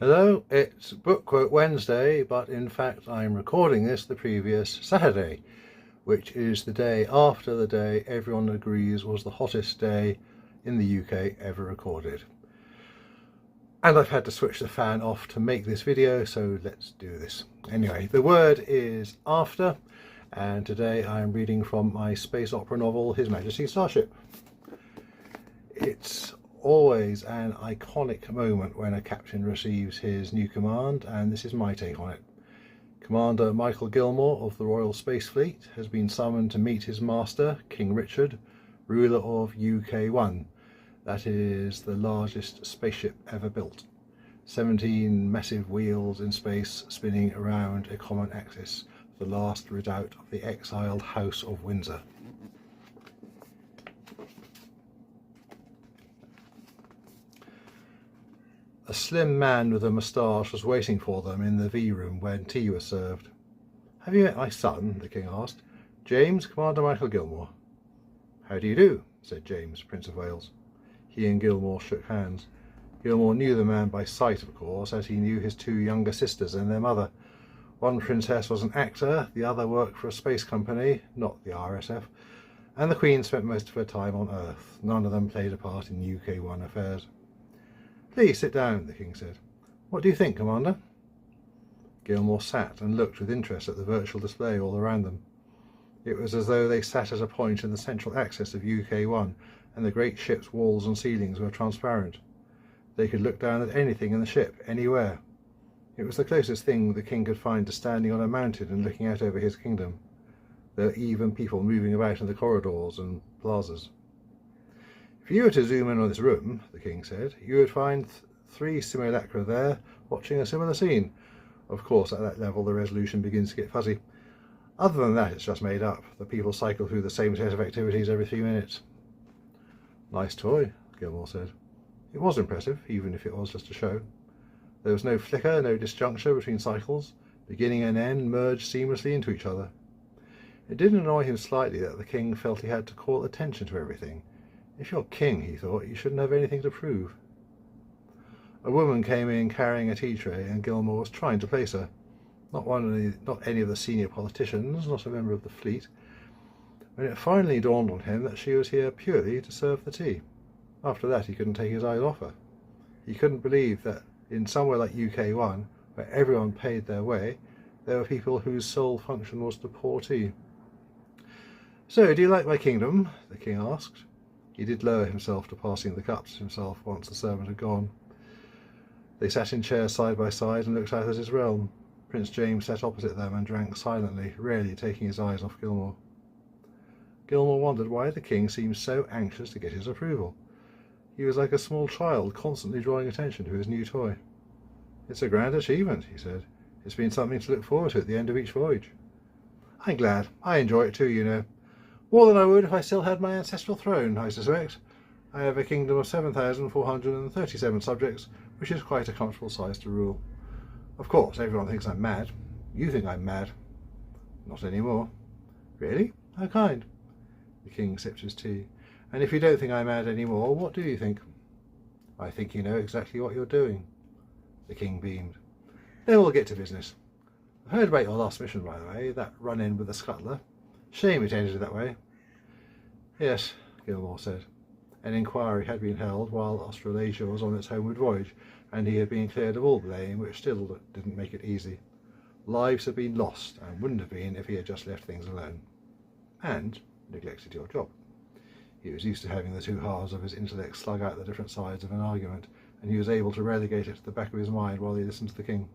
Hello, it's Book Quote Wednesday, but in fact I'm recording this the previous Saturday, which is the day after the day everyone agrees was the hottest day in the UK ever recorded. And I've had to switch the fan off to make this video, so let's do this. Anyway, the word is after, and today I'm reading from my space opera novel, His Majesty Starship. It's always an iconic moment when a captain receives his new command, and this is my take on it. Commander Michael Gilmore of the Royal Space Fleet has been summoned to meet his master, King Richard, ruler of UK-1. That is the largest spaceship ever built. 17 massive wheels in space spinning around a common axis, the last redoubt of the exiled House of Windsor. A slim man with a moustache was waiting for them in the V-room when tea was served. "Have you met my son?" the king asked. "James, Commander Michael Gilmore." "How do you do?" said James, Prince of Wales. He and Gilmore shook hands. Gilmore knew the man by sight, of course, as he knew his two younger sisters and their mother. One princess was an actor, the other worked for a space company, not the RSF, and the Queen spent most of her time on Earth. None of them played a part in UK-1 affairs. "Please sit down," the king said. "What do you think, Commander?" Gilmore sat and looked with interest at the virtual display all around them. It was as though they sat at a point in the central axis of UK-1, and the great ship's walls and ceilings were transparent. They could look down at anything in the ship, anywhere. It was the closest thing the king could find to standing on a mountain and looking out over his kingdom. There were even people moving about in the corridors and plazas. "If you were to zoom in on this room," the king said, "you would find three simulacra there watching a similar scene. Of course, at that level the resolution begins to get fuzzy. Other than that, it's just made up. The people cycle through the same set of activities every 3 minutes. "Nice toy," Gilmore said. It was impressive, even if it was just a show. There was no flicker, no disjuncture between cycles. Beginning and end merged seamlessly into each other. It did annoy him slightly that the king felt he had to call attention to everything. If you're king, he thought, you shouldn't have anything to prove. A woman came in carrying a tea tray, and Gilmore was trying to place her. Not any of the senior politicians, not a member of the fleet. When it finally dawned on him that she was here purely to serve the tea. After that, he couldn't take his eyes off her. He couldn't believe that in somewhere like UK-1, where everyone paid their way, there were people whose sole function was to pour tea. "So, do you like my kingdom?" the king asked. He did lower himself to passing the cups himself once the servant had gone. They sat in chairs side by side and looked out at his realm. Prince James sat opposite them and drank silently, rarely taking his eyes off Gilmore. Gilmore wondered why the king seemed so anxious to get his approval. He was like a small child, constantly drawing attention to his new toy. "It's a grand achievement," he said. "It's been something to look forward to at the end of each voyage." "I'm glad. I enjoy it too, you know. More than I would if I still had my ancestral throne, I suspect. I have a kingdom of 7,437 subjects, which is quite a comfortable size to rule. Of course, everyone thinks I'm mad. You think I'm mad." "Not anymore." "Really? How kind?" The king sipped his tea. "And if you don't think I'm mad anymore, what do you think?" "I think you know exactly what you're doing." The king beamed. "Then we'll get to business. I heard about your last mission, by the way, that run-in with the scuttler. Shame it ended that way." "Yes," Gilmore said. An inquiry had been held while Australasia was on its homeward voyage, and he had been cleared of all blame, which still didn't make it easy. Lives had been lost, and wouldn't have been if he had just left things alone. And neglected your job. He was used to having the two halves of his intellect slug out the different sides of an argument, and he was able to relegate it to the back of his mind while he listened to the king.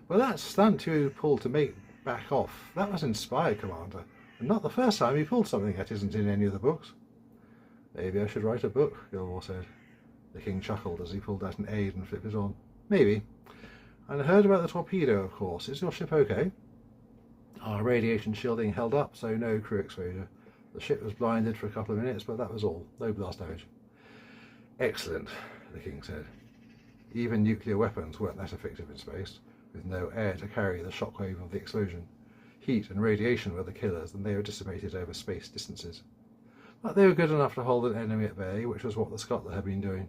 "Well, that stunt you pulled to make back off, that was inspired, Commander, and not the first time you pulled something that isn't in any of the books." "Maybe I should write a book," Gilmore said. The king chuckled as he pulled out an aid and flipped it on. "Maybe. And I heard about the torpedo, of course. Is your ship okay?" "Our radiation shielding held up, so no crew exposure. The ship was blinded for a couple of minutes, but that was all. No blast damage." "Excellent," the king said. Even nuclear weapons weren't that effective in space, with no air to carry the shockwave of the explosion. Heat and radiation were the killers, and they were dissipated over space distances. But they were good enough to hold an enemy at bay, which was what the scuttler had been doing.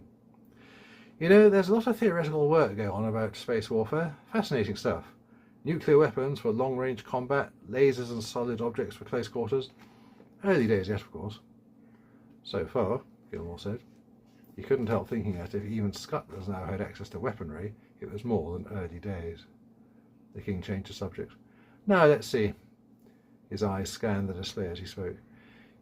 You know, there's a lot of theoretical work going on about space warfare. Fascinating stuff. Nuclear weapons for long-range combat, lasers and solid objects for close quarters. Early days yet, of course. So far, Gilmore said. He couldn't help thinking that if even scuttlers now had access to weaponry, it was more than early days. The king changed the subject. Now, let's see. His eyes scanned the display as he spoke.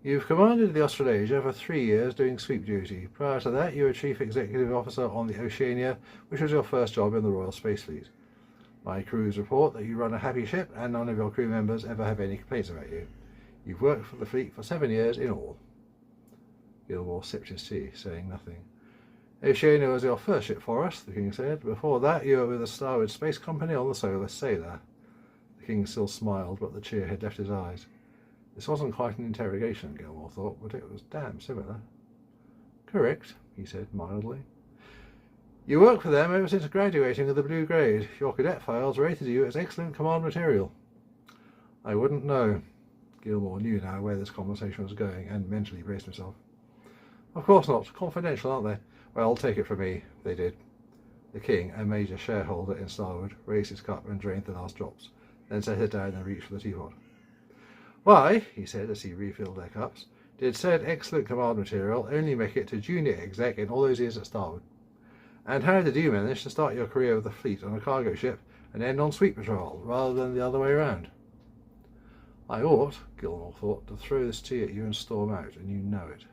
You've commanded the Australasia for 3 years doing sweep duty. Prior to that, you were Chief Executive Officer on the Oceania, which was your first job in the Royal Space Fleet. My crews report that you run a happy ship and none of your crew members ever have any complaints about you. You've worked for the fleet for 7 years in all. Gilmore sipped his tea, saying nothing. Oceania was your first ship for us, the king said. Before that, you were with the Starwood Space Company on the Solar Sailor. The king still smiled, but the cheer had left his eyes. This wasn't quite an interrogation, Gilmore thought, but it was damn similar. Correct, he said mildly. You worked for them ever since graduating with the blue grade. Your cadet files rated you as excellent command material. I wouldn't know. Gilmore knew now where this conversation was going and mentally braced himself. Of course not. Confidential, aren't they? Well, take it from me. They did. The king, a major shareholder in Starwood, raised his cup and drained the last drops, then set it down and reached for the teapot. Why, he said as he refilled their cups, did said excellent command material only make it to junior exec in all those years at Starwood? And how did you manage to start your career with the fleet on a cargo ship and end on sweep patrol, rather than the other way around? I ought, Gilmore thought, to throw this tea at you and storm out, and you know it.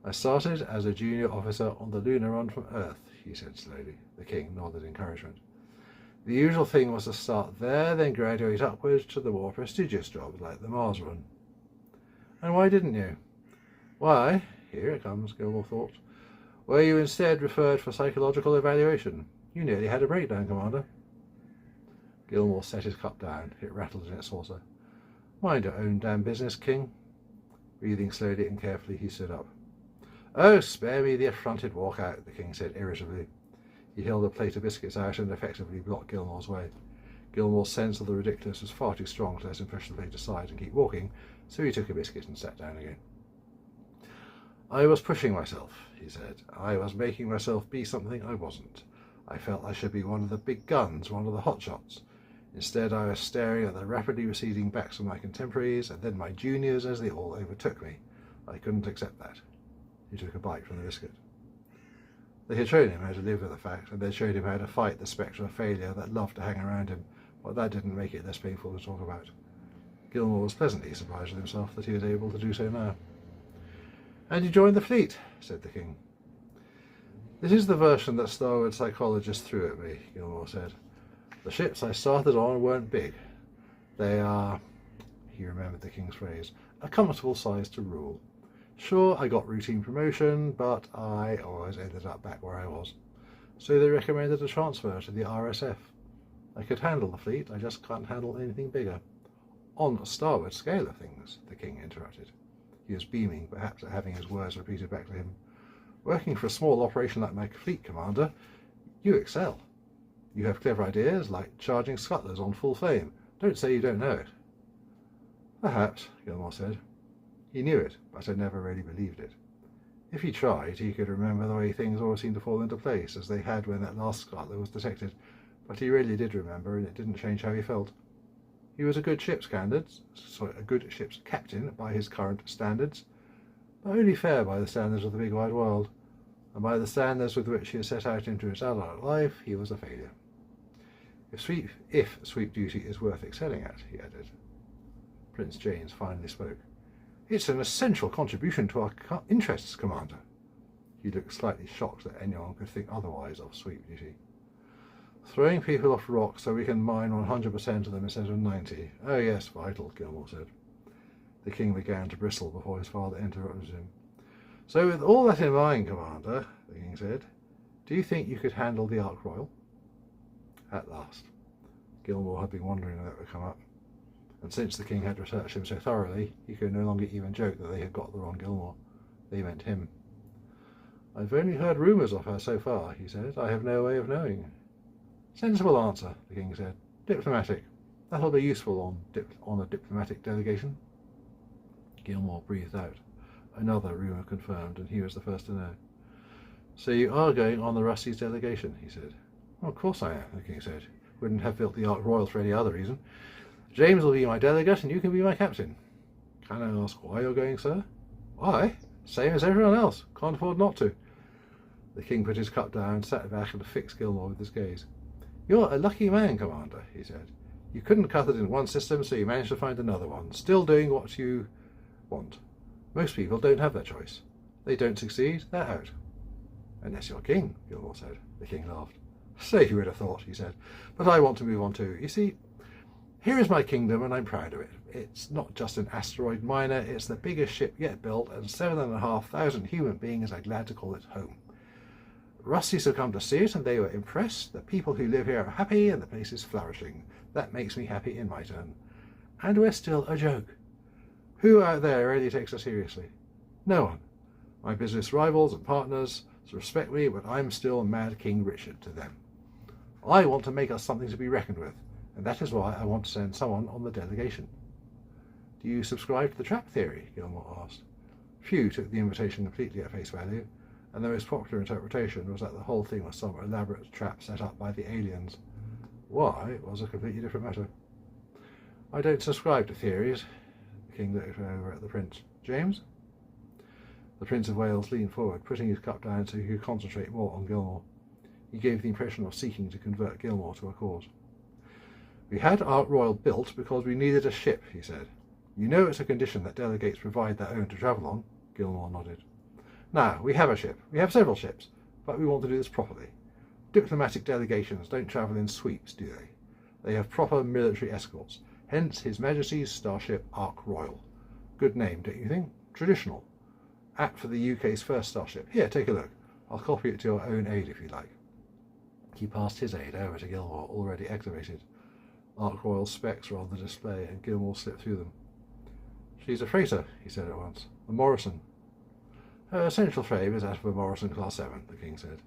I started as a junior officer on the lunar run from Earth, he said slowly. The king nodded encouragement. The usual thing was to start there, then graduate upwards to the more prestigious jobs like the Mars run. And why didn't you? Why, here it comes, Gilmore thought. Were you instead referred for psychological evaluation? You nearly had a breakdown, Commander. Gilmore set his cup down. It rattled in its saucer. Mind your own damn business, King. Breathing slowly and carefully, he stood up. Oh, spare me the affronted walk-out, the king said irritably. He held a plate of biscuits out and effectively blocked Gilmore's way. Gilmore's sense of the ridiculous was far too strong to let him push the plate aside and keep walking, so he took a biscuit and sat down again. I was pushing myself, he said. I was making myself be something I wasn't. I felt I should be one of the big guns, one of the hotshots. Instead, I was staring at the rapidly receding backs of my contemporaries and then my juniors as they all overtook me. I couldn't accept that. He took a bite from the biscuit. They had shown him how to live with the fact, and they'd showed him how to fight the spectre of failure that loved to hang around him, but that didn't make it less painful to talk about. Gilmore was pleasantly surprised with himself that he was able to do so now. And you joined the fleet, said the king. This is the version that Starwood psychologists threw at me, Gilmore said. The ships I started on weren't big. They are, he remembered the king's phrase, a comfortable size to rule. Sure, I got routine promotion, but I always ended up back where I was. So they recommended a transfer to the RSF. I could handle the fleet, I just can't handle anything bigger. On a Starwood scale of things, the king interrupted. He was beaming, perhaps at having his words repeated back to him. Working for a small operation like my fleet commander, you excel. You have clever ideas, like charging scuttlers on full flame. Don't say you don't know it. Perhaps, Gilmore said. He knew it, but had never really believed it. If he tried, he could remember the way things always seemed to fall into place, as they had when that last scuttler was detected, but he really did remember, and it didn't change how he felt. He was a good ship's captain by his current standards, but only fair by the standards of the big wide world, and by the standards with which he had set out into his adult life, he was a failure. If sweep duty is worth excelling at, he added. Prince James finally spoke. It's an essential contribution to our interests, Commander. He looked slightly shocked that anyone could think otherwise of sweep duty. Throwing people off rocks so we can mine 100% of them instead of 90. Oh yes, vital, Gilmore said. The king began to bristle before his father interrupted him. So with all that in mind, Commander, the king said, do you think you could handle the Ark Royal? At last. Gilmore had been wondering when that would come up. And since the king had researched him so thoroughly, he could no longer even joke that they had got the wrong Gilmore. They meant him. I've only heard rumours of her so far, he said. I have no way of knowing. Sensible answer, the king said. Diplomatic. That'll be useful on a diplomatic delegation. Gilmore breathed out. Another rumour confirmed, and he was the first to know. So you are going on the Rusty's delegation, he said. Well, of course I am, the king said. Wouldn't have built the Ark Royal for any other reason. James will be my delegate and you can be my captain. Can I ask why you're going, sir? Why? Same as everyone else. Can't afford not to. The king put his cup down, sat back and fixed Gilmore with his gaze. You're a lucky man, Commander, he said. You couldn't cut it in one system, so you managed to find another one, still doing what you want. Most people don't have that choice. They don't succeed, they're out. Unless you're king, Gilmore said. The king laughed. So you would have thought, he said. But I want to move on too. You see, here is my kingdom and I'm proud of it. It's not just an asteroid miner, it's the biggest ship yet built and 7,500 human beings are glad to call it home. Rusties have come to see it and they were impressed. The people who live here are happy and the place is flourishing. That makes me happy in my turn. And we're still a joke. Who out there really takes us seriously? No one. My business rivals and partners respect me, but I'm still Mad King Richard to them. I want to make us something to be reckoned with, and that is why I want to send someone on the delegation. Do you subscribe to the trap theory? Gilmore asked. Few took the invitation completely at face value, and the most popular interpretation was that the whole thing was some elaborate trap set up by the aliens. Why was a completely different matter. I don't subscribe to theories. The king looked over at the prince. James? The Prince of Wales leaned forward, putting his cup down so he could concentrate more on Gilmore. He gave the impression of seeking to convert Gilmore to a cause. We had Ark Royal built because we needed a ship, he said. You know it's a condition that delegates provide their own to travel on. Gilmore nodded. Now, we have a ship. We have several ships, but we want to do this properly. Diplomatic delegations don't travel in sweeps, do they? They have proper military escorts, hence His Majesty's Starship Ark Royal. Good name, don't you think? Traditional. Apt for the UK's first Starship. Here, take a look. I'll copy it to your own aid if you like. He passed his aid over to Gilmore, already activated. Ark Royal specs were on the display, and Gilmore slipped through them. She's a freighter, he said at once. A Morrison. Her essential frame is that of a Morrison Class 7, the king said.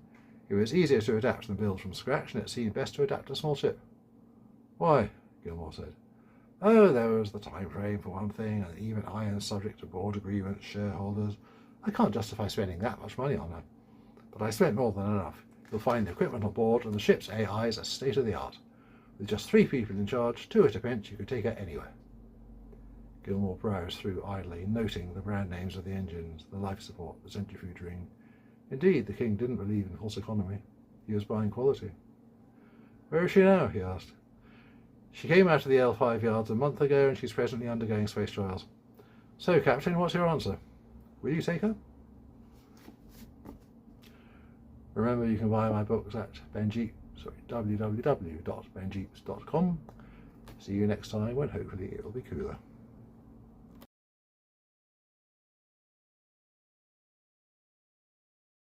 It was easier to adapt than build from scratch, and it seemed best to adapt a small ship. Why? Gilmore said. Oh, there was the time frame for one thing, and even I am subject to board agreements, shareholders. I can't justify spending that much money on her. But I spent more than enough. You'll find the equipment on board and the ship's AIs are state-of-the-art. With just 3 people in charge, 2 at a pinch, you could take her anywhere. Gilmore browsed through idly, noting the brand names of the engines, the life support, the centrifuge ring. Indeed, the king didn't believe in false economy. He was buying quality. Where is she now? He asked. She came out of the L5 yards a month ago and she's presently undergoing space trials. So, Captain, what's your answer? Will you take her? Remember, you can buy my books at www.benjeeps.com. See you next time when hopefully it will be cooler.